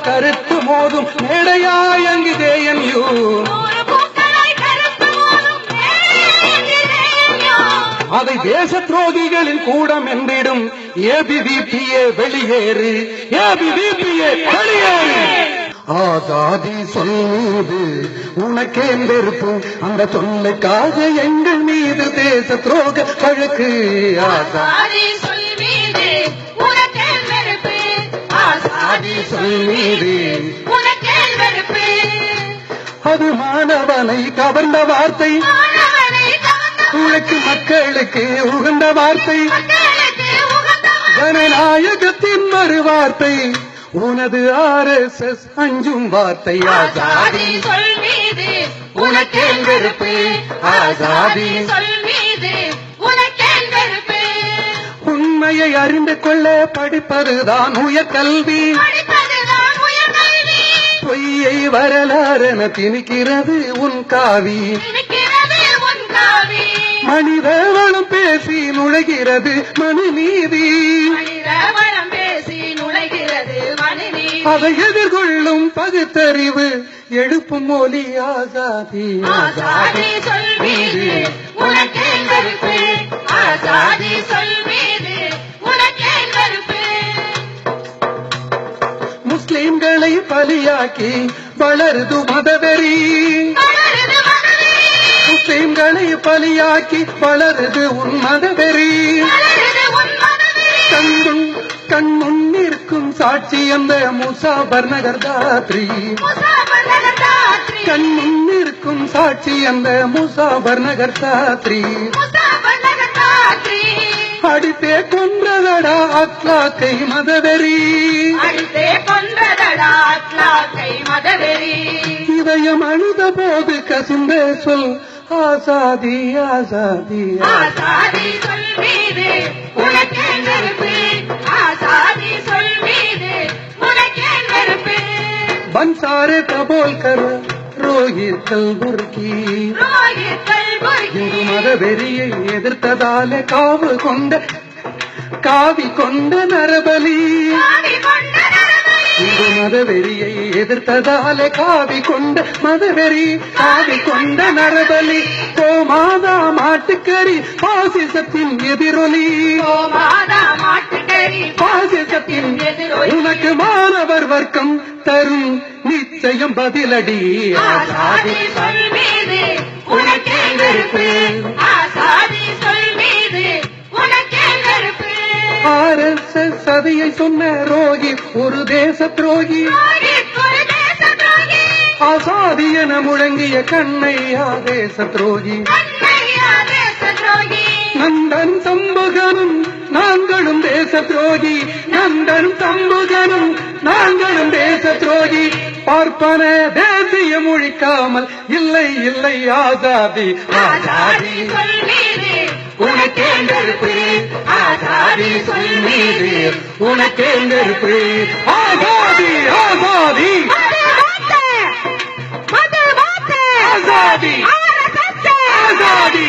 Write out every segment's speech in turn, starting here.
கருத்து மோதும் மேடையாயங்கு JNU. அதை தேச துரோகிகளின் கூடம் என்றிடும் ABVPA வெளியேறு, ABVPA வெளியேறு. ஆசாதி சொல்லுது உனக்கே வெறுப்பு, அந்த சொல்லுக்காக எங்கள் மீது தேச துரோக வழக்கு. ஆசாதி சொல் மீது உனக்கே வெறுப்பு, ஆசாதி சொல் மீது உனக்கே வெறுப்பு. அது மாணவனை கவர்ந்த வார்த்தை, உனக்கு மக்களுக்கு உகந்த வார்த்தை, ஜனநாயகத்தின் மறு வார்த்தை, உனது RSS அஞ்சும் வார்த்தை. ஆசாதி சொல் மீது உனக்கே வெறுப்பு, ஆசாதி சொல் மீது உனக்கே வெறுப்பு. உண்மையை அறிந்து கொள்ள படிப்பதுதான் உயர்கல்வி, பொய்யை வரலாறென திணிக்கிறது உன் காவி. மனித வளம் பேசி நுழைகிறது மனு நீதி, அதை எதிர்கொள்ளும் பகுத்தறிவு எழுப்பும் மொழி ஆசாதி. ஆசாதி சொல் மீது உனக்கே வெறுப்பு, ஆசாதி சொல் மீது உனக்கே வெறுப்பு. முஸ்லிம்களை பலியாக்கி வளருது மதவெறி, முஸ்லிம்களை பலியாக்கி வளருது உன் மதவெறி. கண் முன்னிற்கும் சாட்சி அந்த முசாபர் நகர் தாத்ரி, கண் முன்னிற்கும் சாட்சி அந்த முசாபர் நகர் தாத்ரி. அடித்தே கொன்றதடா அக்லாக்கை மதவெறி, இதயம் அழுத போது கசிந்த சொல் ஆசாதி. ஆசாதி ஆசாதி சொல் மீது உனக்கே வெறுப்பு, ஆசாதி சொல் மீது உனக்கே வெறுப்பு. பன்சாரே தபோல்கர் ரோஹித் கல்புர்கி, இந்து மதவெறியை எதிர்த்ததாலே காவி கொண்ட நரபலி, இந்து மதவெறியை எதிர்த்ததாலே காவி கொண்ட மதவெறி, காவி கொண்ட நரபலி. கோமாதா மாட்டுக்கறி பாசிசத்தின் எதிரொலி, பாசிசத்தின் எதிரொலி. உனக்கு மாணவர் வர்க்கம் தரும் நிச்சயம் பதிலடி. ஆசாதி சொல் மீது உனக்கே வெறுப்பு, ஆசாதி சொல் மீது உனக்கே வெறுப்பு. RSS சதியை சொன்ன ரோகி ஒரு தேச துரோகி, ஆசாதி என முழங்கிய கண்ணையா தேச துரோகி. நந்தன் சம்புகனும் நாங்களும் தேச துரோகி, நந்தன் சம்புகனும் நாங்களும் தேச துரோகி. பார்ப்பன தேசிய முழிக்காமல் இல்லை இல்லை ஆசாதி. ஆசாதி சொல் மீது உனக்கே வெறுப்பு, ஆசாதி சொல் மீது உனக்கே வெறுப்பு. ஆசாதி ஆசாதி ஆசாதி ஆசாதி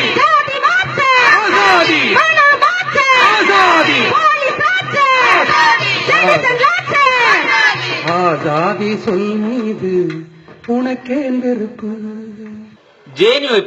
ஆசாதி ஆசாதி ஆசாதி சொல் மீது உனக்கே வெறுப்பு. JNU